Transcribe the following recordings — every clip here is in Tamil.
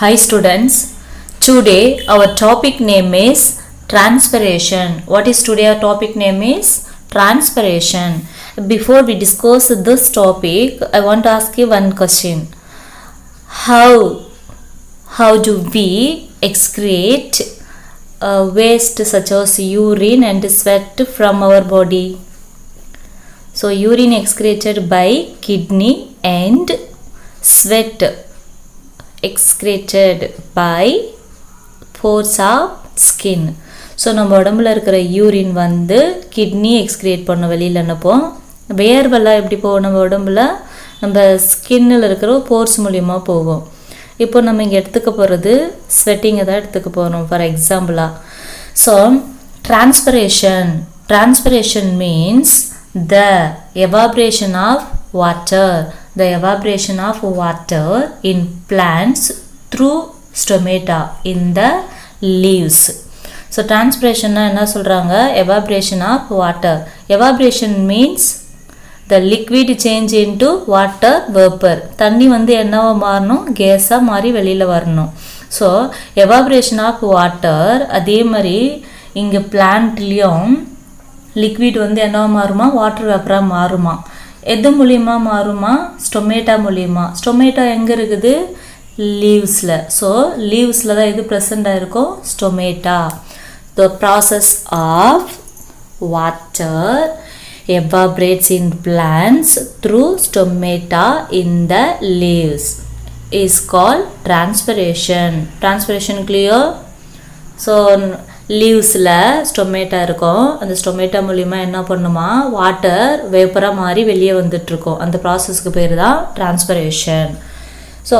Hi students, today our topic name is transpiration. What is today our topic name is transpiration. Before we discuss this topic, I want to ask you one question. How do we excrete waste such as urine and sweat from our body? So urine excreted by kidney and sweat excreted by pores of skin. So நம்ம உடம்புல இருக்கிற யூரின் வந்து கிட்னி எக்ஸ்கிரேட் பண்ண வெளியில் அனுப்போம். வேர்வெல்லாம் எப்படி போகும் நம்ம உடம்புல? நம்ம ஸ்கின்னில் இருக்கிற போர்ஸ் மூலிமா போகும். இப்போ நம்ம இங்கே எடுத்துக்க போகிறது ஸ்வெட்டிங்கை தான் எடுத்துக்க போகிறோம் ஃபார் எக்ஸாம்பிளாக. So transpiration means the evaporation of water. The evaporation of water in plants through stomata in the leaves. So transpiration na enna solranga? Evaporation of water. Evaporation means the liquid change into water vapor. தண்ணி வந்து என்னவா மாறணும்? கேஸா மாறி வெளியில வரணும். So evaporation of water அதே மாதிரி இங்க பிளான்ட்லயும் லிக்விட் வந்து என்னவா மாறுமா? வாட்டர் வேப்பரா மாறுமா? எது மூலியமா மாறுமா? ஸ்டொமேட்டா மூலியமா. ஸ்டொமேட்டா எங்கே இருக்குது? லீவ்ஸில். ஸோ லீவ்ஸில் தான் எது ப்ரெசண்ட் ஆகிருக்கும்? Stomata. The process of water evaporates in plants through stomata in the leaves is called transpiration. Transpiration clear? So லீவ்ஸில் ஸ்டொமேட்டா இருக்கும். அந்த ஸ்டொமேட்டா மூலிமா என்ன பண்ணுமா? வாட்டர் வேப்பராக மாறி வெளியே வந்துட்டுருக்கோம். அந்த ப்ராசஸ்க்கு பேர் தான் டிரான்ஸ்பிரேஷன். ஸோ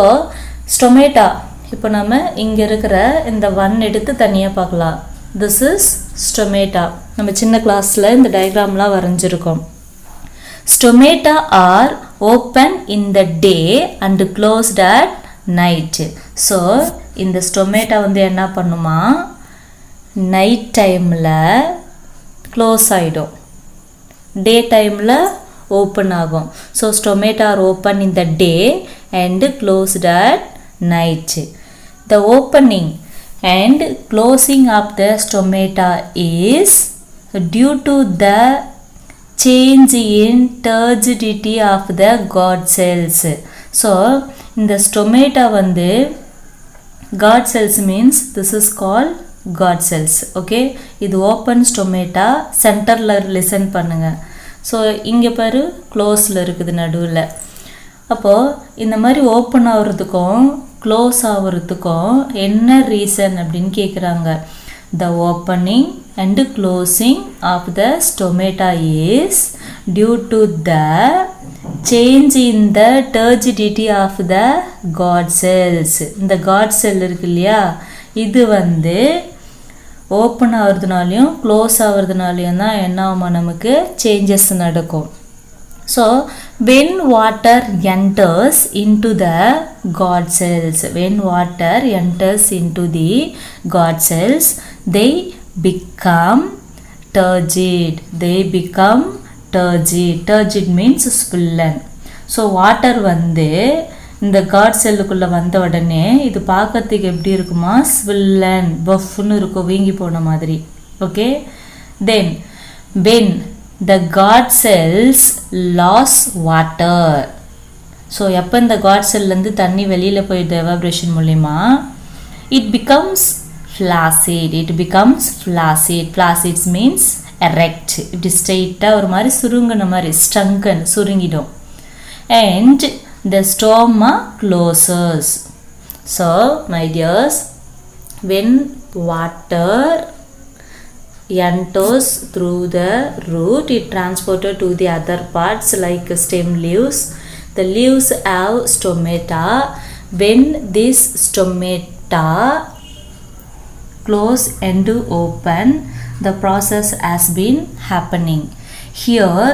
ஸ்டொமேட்டா இப்போ நம்ம இங்கே இருக்கிற இந்த எடுத்து தனியாக பார்க்கலாம். This is stomata. நம்ம சின்ன கிளாஸில் இந்த டயக்ராம்லாம் வரைஞ்சிருக்கோம். Stomata are open in the day and closed at night. So இந்த ஸ்டொமேட்டா வந்து என்ன பண்ணுமா? நைட் டைமில் க்ளோஸ் ஆகிடும், டே டைமில் ஓப்பன் ஆகும். So stomata are open in the day and closed at night. The opening and closing of the stomata is due to the change in turgidity of the guard cells. So in the stomata வந்து guard cells means this is called guard cells. Okay, இது open stomata. சென்டரில் லிசன் பண்ணுங்க. ஸோ இங்கே பாரு க்ளோஸில் இருக்குது நடுவில். அப்போது இந்த மாதிரி ஓப்பன் ஆகிறதுக்கும் க்ளோஸ் ஆகிறதுக்கும் என்ன ரீசன் அப்படின்னு கேட்குறாங்க. The opening and closing of the stomata is due to the change in the turgidity of the guard cells. இந்த காட் செல் இருக்கு இல்லையா, இது வந்து ஓப்பன் ஆகிறதுனாலையும் க்ளோஸ் ஆகிறதுனாலையும் தான் என்ன ஆகுமா? நமக்கு சேஞ்சஸ் நடக்கும். So when water enters into the guard cells, they become turgid. Turgid means swollen. So water வந்து இந்த காட் செல்லுக்குள்ளே வந்த உடனே இது பார்க்கறதுக்கு எப்படி இருக்குமா? ஸ்வில்லன் பஃப்னு இருக்கும், வீங்கி போன மாதிரி. Okay, then when the guard cells loss water. So எப்போ இந்த காட் செல்லேருந்து தண்ணி வெளியில் போயிடுது எவாப்ரேஷன் மூலிமா, it becomes flaccid. Flaccid means erect. இப்படி ஸ்ட்ரெயிட்டாக ஒரு மாதிரி சுருங்கின மாதிரி, ஸ்ட்ரங்கன் சுருங்கிடும். and the stoma closes. So my dears, when water enters through the root, it transported to the other parts like stem leaves. The leaves have stomata. When this stomata close and open, the process has been happening. Here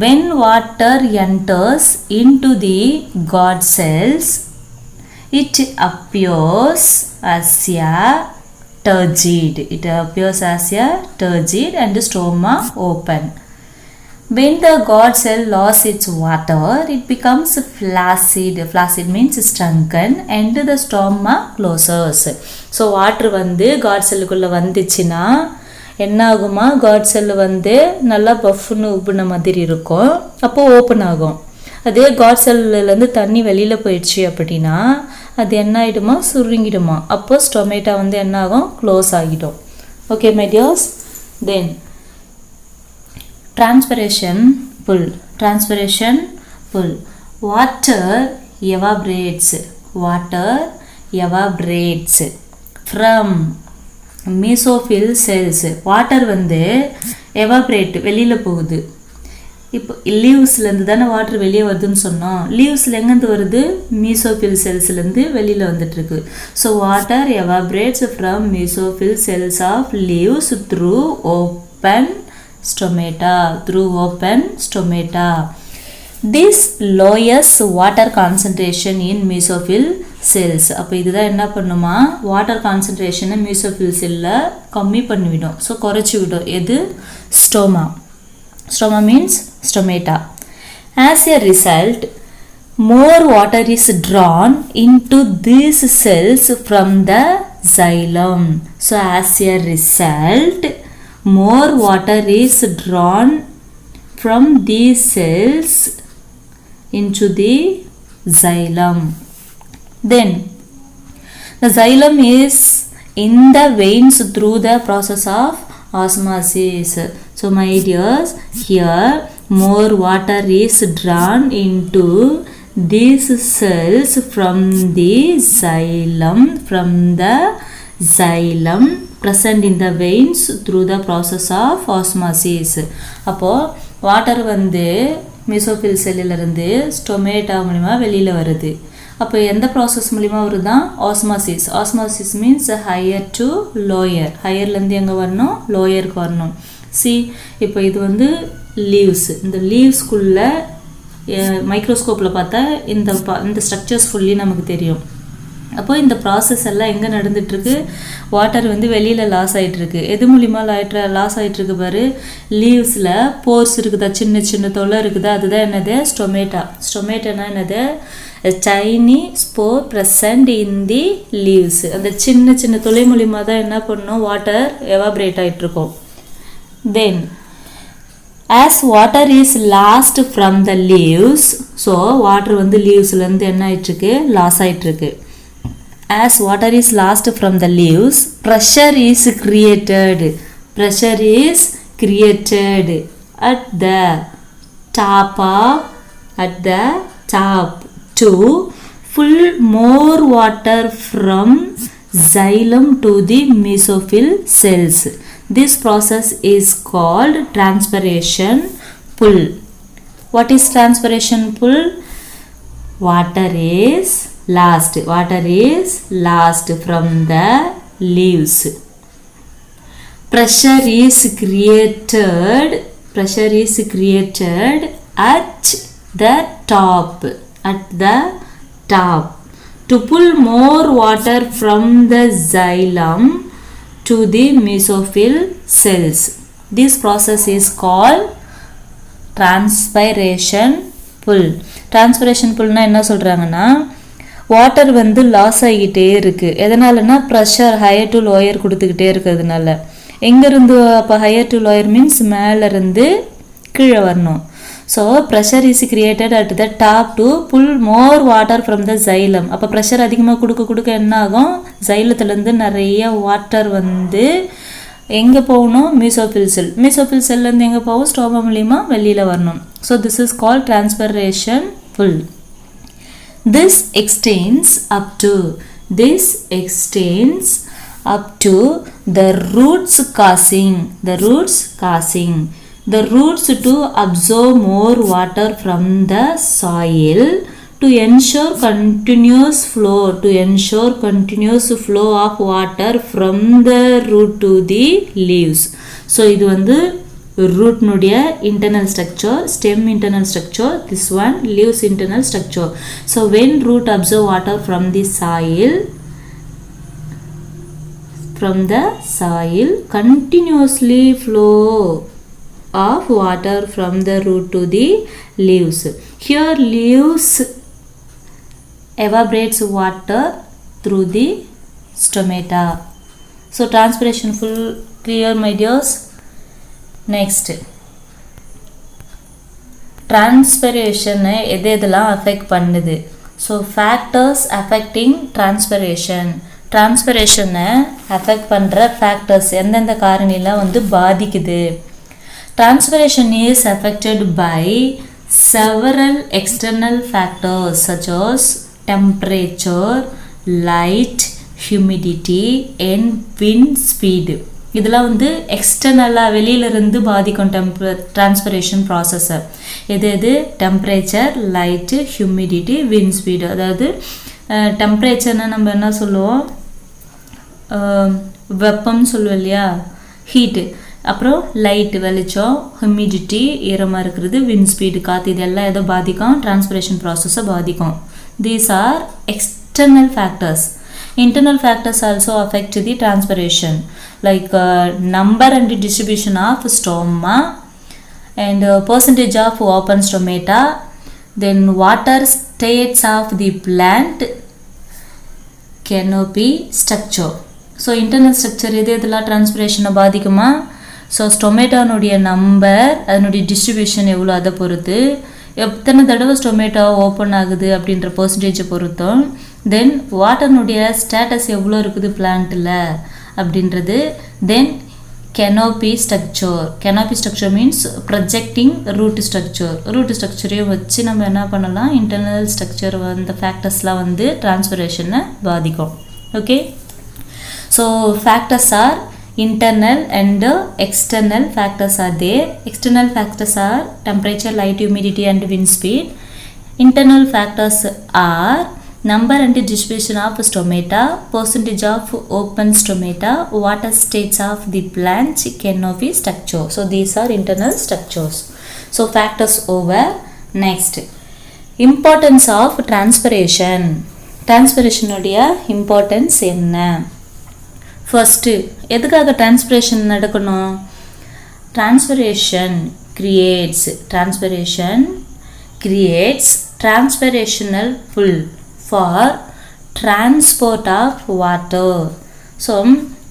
when water enters into the guard cells, it appears as a turgid. And stoma open. When the guard cell lost its water, it becomes flaccid. Flaccid means shrunken and the stoma closes. So water வந்து guard cell குள்ள வந்துச்சுனா என்ன ஆகுமா, guard cell வந்து நல்லா பஃப்னு உப்புன மாதிரி இருக்கும், அப்போ ஓபன் ஆகும். அதே guard cellல இருந்து தண்ணி வெளியில போயிடுச்சு அப்படினா அது என்ன ஆயிடுமா, சுருங்கிடுமா, அப்போ ஸ்டொமேட்டா வந்து என்ன ஆகும், க்ளோஸ் ஆகிடும். Okay my dears, then transpiration pull. Transpiration pull. Water evaporates. Water evaporates from mesophyll cells. Water வந்து evaporate வெளியில போகுது. இப்போ லீவ்ஸ்ல இருந்து தான வாட்டர் வெளியே வருதுன்னு சொன்னோம். லீவ்ஸ்ல எங்க இருந்து வருது, mesophyll cellsல இருந்து வெளியில வந்துட்டு இருக்கு. So water evaporates from mesophyll cells of leaves through open stomata. This lowers water concentration in mesophyll cells. அப்ப இதுதான் என்ன பண்ணுமா, water concentration mesophyll cellல கம்மி பண்ணிவிடும். So குறைச்சு விடும். எது, stoma. Stoma means stomata. As a result, more water is drawn into these cells from the xylem. So as a result, more water is drawn from these cells into the xylem. Then the xylem is in the veins through the process of osmosis. So my dears, here more water is drawn into these cells from the xylem, present in the veins through the process of osmosis. அப்போ வாட்டர் வந்து mesophyll cellல இருந்து ஸ்டொமேட்டா மூலமா வெளியில வருது. அப்போ எந்த process மூலமா வருதா, osmosis. Osmosis means higher to lower. ஹையர்ல இருந்து எங்க வரணும், லோயருக்கு வரணும். See, இப்போ இது வந்து லீவ்ஸ். இந்த லீவ்ஸ்க்குள்ள மைக்ரோஸ்கோப்ல பார்த்தா இந்த ஸ்ட்ரக்சர்ஸ் ஃபுல்லி நமக்கு தெரியும். அப்போ இந்த ப்ராசஸ் எல்லாம் எங்கே நடந்துட்டுருக்கு, வாட்டர் வந்து வெளியில் லாஸ் ஆகிட்டுருக்கு. எது மூலிமா லாஸ் ஆகிட்டுருக்கு பாரு, லீவ்ஸில் போர்ஸ் இருக்குதா, சின்ன சின்ன தொலை இருக்குதா, அதுதான் என்னது, ஸ்டொமேட்டா. ஸ்டொமேட்டானா என்னது, tiny spore present in the leaves. அந்த சின்ன சின்ன துளை மூலிமா தான் என்ன பண்ணணும், வாட்டர் எவாபரேட் ஆகிட்டுருக்கும். Then as water is lost from the leaves, so water வந்து leavesலேருந்து என்ன ஆகிட்டுருக்கு, லாஸ் ஆகிட்டுருக்கு. As water is lost from the leaves, pressure is created. Pressure is created at the top to pull more water from xylem to the mesophyll cells. This process is called transpiration pull. What is transpiration pull? Water is lost from the leaves. Pressure is created at the top to pull more water from the xylem to the mesophyll cells. This process is called transpiration pull. Transpiration pullனா என்ன சொல்றாங்கன்னா, வாட்டர் வந்து லாஸ் ஆகிட்டே இருக்கு. எதனாலனா ப்ரெஷர் ஹையர் டு லோயர் கொடுத்துக்கிட்டே இருக்கிறதுனால. எங்கேருந்து அப்போ ஹையர் டு லோயர் மீன்ஸ் மேலேருந்து கீழே வரணும். So pressure is created at the top to pull more water from the xylem. அப்போ ப்ரெஷர் அதிகமாக கொடுக்க என்ன ஆகும், xylemத்துலேருந்து நிறைய வாட்டர் வந்து எங்கே போகணும், mesophyll cell. mesophyll cellலேருந்து எங்கே போகும், ஸ்டோமா மூலிமா வெளியில் வரணும். So this is called transpiration pull. This extends up to the roots causing the roots to absorb more water from the soil to ensure continuous flow of water from the root to the leaves. So இது வந்து root nudia internal structure, stem internal structure, this one leaves internal structure. So when root absorb water from the soil continuously flow of water from the root to the leaves. Here leaves evaporates water through the stomata. So transpiration full clear, my dears. Next, transpiration எது எதெல்லாம் affect பண்ணுது? So factors affecting transpiration. Transpiration affect பண்ற factors எந்தெந்த காரணிலாம் வந்து பாதிக்குது? Transpiration is affected by several external factors such as temperature, light, humidity and wind speed. இதெல்லாம் வந்து எக்ஸ்டர்னலாக வெளியிலிருந்து பாதிக்கும் டிரான்ஸ்பிரேஷன் ப்ராசஸை. எது temperature, light, humidity, wind speed. அதாவது டெம்பரேச்சர்னால் நம்ம என்ன சொல்லுவோம், வெப்பம்னு சொல்லுவோம் இல்லையா, ஹீட்டு. அப்புறம் லைட்டு வெளிச்சம், ஹியூமிடிட்டி ஈரமாக இருக்கிறது, விண்ட் ஸ்பீடு காற்று. இதெல்லாம் எதை பாதிக்கும்? டிரான்ஸ்பிரேஷன் ப்ராசஸை பாதிக்கும். These are external factors. Internal factors also affect the transpiration, like number and distribution of stoma and percentage of open stomata, then water states of the plant, canopy structure. So internal structure இதெல்லாம் transpiration பாதிக்குமா? ஸோ ஸ்டொமேட்டானுடைய நம்பர், அதனுடைய டிஸ்ட்ரிபியூஷன் எவ்வளோ அதை பொறுத்து, எத்தனை தடவை ஸ்டொமேட்டோ ஓப்பன் ஆகுது அப்படின்ற பர்சன்டேஜை பொறுத்தும், தென் வாட்டர்னுடைய ஸ்டேட்டஸ் எவ்வளோ இருக்குது பிளான்ட்டில் அப்படின்றது, தென் canopy structure. Canopy structure means projecting root structure. root structure வச்சு நம்ம என்ன பண்ணலாம், இன்டர்னல் ஸ்ட்ரக்சர் அந்த ஃபேக்டர்ஸ்லாம் வந்து டிரான்ஸ்பிரேஷனை பாதிக்கும். Okay, so factors R internal and external factors are there. External factors are temperature, light, humidity and wind speed. Internal factors are number and distribution of stomata, percentage of open stomata, water states of the plant, canopy structure. So these are internal structures. So factors over. Next, importance of transpiration. Transpiration உடைய importance என்ன? ஃபர்ஸ்ட்டு எதுக்காக டிரான்ஸ்பிரேஷன் நடக்கணும்? Transpiration creates transpirational pull for transport of water. So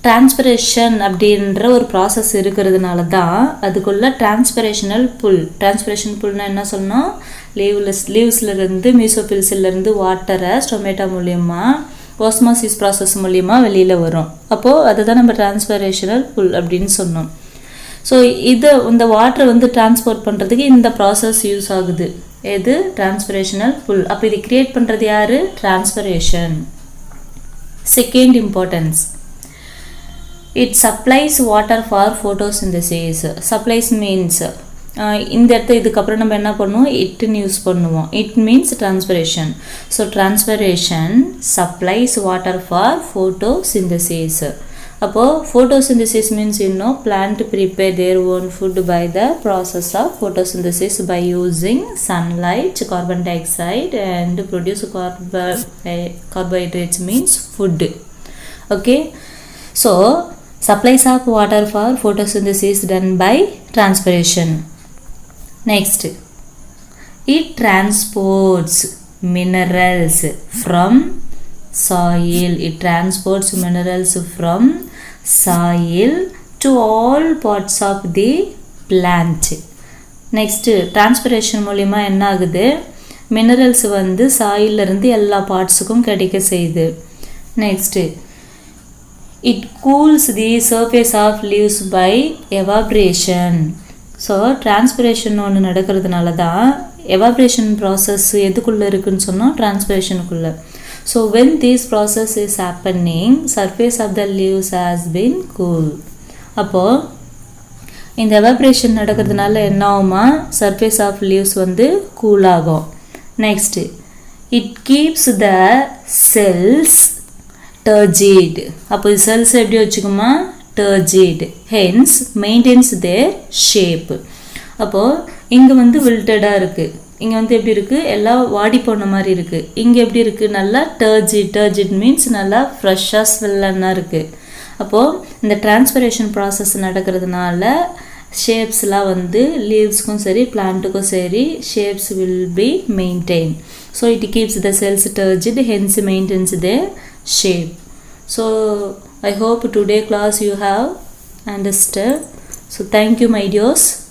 transpiration அப்படின்ற ஒரு ப்ராசஸ் இருக்கிறதுனால தான் அதுக்குள்ள டிரான்ஸ்பிரேஷனல் புல்னா என்ன சொல்லணும், லீவ்ஸ்லேருந்து மீசோஃபில்ஸ்லேருந்து வாட்டரை ஸ்டொமேட்டா மூலயமா ஓஸ்மோசிஸ் ப்ராசஸ் மூலிமா வெளியில் வரும். அப்போது அதுதான் நம்ம டிரான்ஸ்பிரேஷனல் புல் அப்படின்னு சொன்னோம். ஸோ இந்த வாட்டரை வந்து டிரான்ஸ்போர்ட் பண்ணுறதுக்கு இந்த ப்ராசஸ் யூஸ் ஆகுது. எது? டிரான்ஸ்பிரேஷனல் புல். அப்போ இது கிரியேட் பண்ணுறது யார்? Transpiration. Second importance, it supplies water for photosynthesis. Supplies means இந்த இடத்த இதுக்கப்புறம் நம்ம என்ன பண்ணுவோம், இட்னு யூஸ் பண்ணுவோம். It means transpiration. So transpiration supplies water for photosynthesis. அப்போது ஃபோட்டோசிந்தசிஸ் மீன்ஸ் இன்னும் plant prepare their own food by the process of photosynthesis by using sunlight, carbon dioxide and produce carbohydrates means food. Okay, so supplies of water for photosynthesis done by transpiration. Next, it transports minerals from soil. It transports minerals from soil to all parts of the plant. Next, transpiration மூலமா என்ன ஆகுது, மினரல்ஸ் வந்து சாயிலிருந்து எல்லா பார்ட்ஸுக்கும் கிடைக்க செய்யுது. Next, it cools the surface of leaves by evaporation. So transpiration ஒன்று நடக்கிறதுனால தான் எவாப்ரேஷன் ப்ராசஸ் எதுக்குள்ளே இருக்குதுன்னு சொன்னோம், டிரான்ஸ்பிரேஷனுக்குள்ளே. So when this process is happening, surface of the leaves has been cool. அப்போது இந்த எவாப்ரேஷன் நடக்கிறதுனால என்ன ஆகுமா, சர்ஃபேஸ் ஆஃப் லீவ்ஸ் வந்து கூல் ஆகும். Next, it keeps the cells turgid. அப்போ செல்ஸ் எப்படி வச்சுக்குமா, turgid, hence maintains their shape. அப்போது இங்கே வந்து wilted-ஆக இருக்குது, இங்கே வந்து எப்படி இருக்குது, எல்லாம் வாடி போன மாதிரி இருக்குது. இங்கே எப்படி இருக்குது, நல்லா turgid மீன்ஸ் நல்லா ஃப்ரெஷ்ஷாக ஸ்வெல்லனாக இருக்குது. அப்போது இந்த டிரான்ஸ்பிரேஷன் ப்ராசஸ் நடக்கிறதுனால ஷேப்ஸ்லாம் வந்து லீவ்ஸ்க்கும் சரி பிளான்ட்டுக்கும் சரி shapes will be maintained. So it keeps the cells turgid, hence maintains their shape. So I hope today class you have understood. So thank you my dears.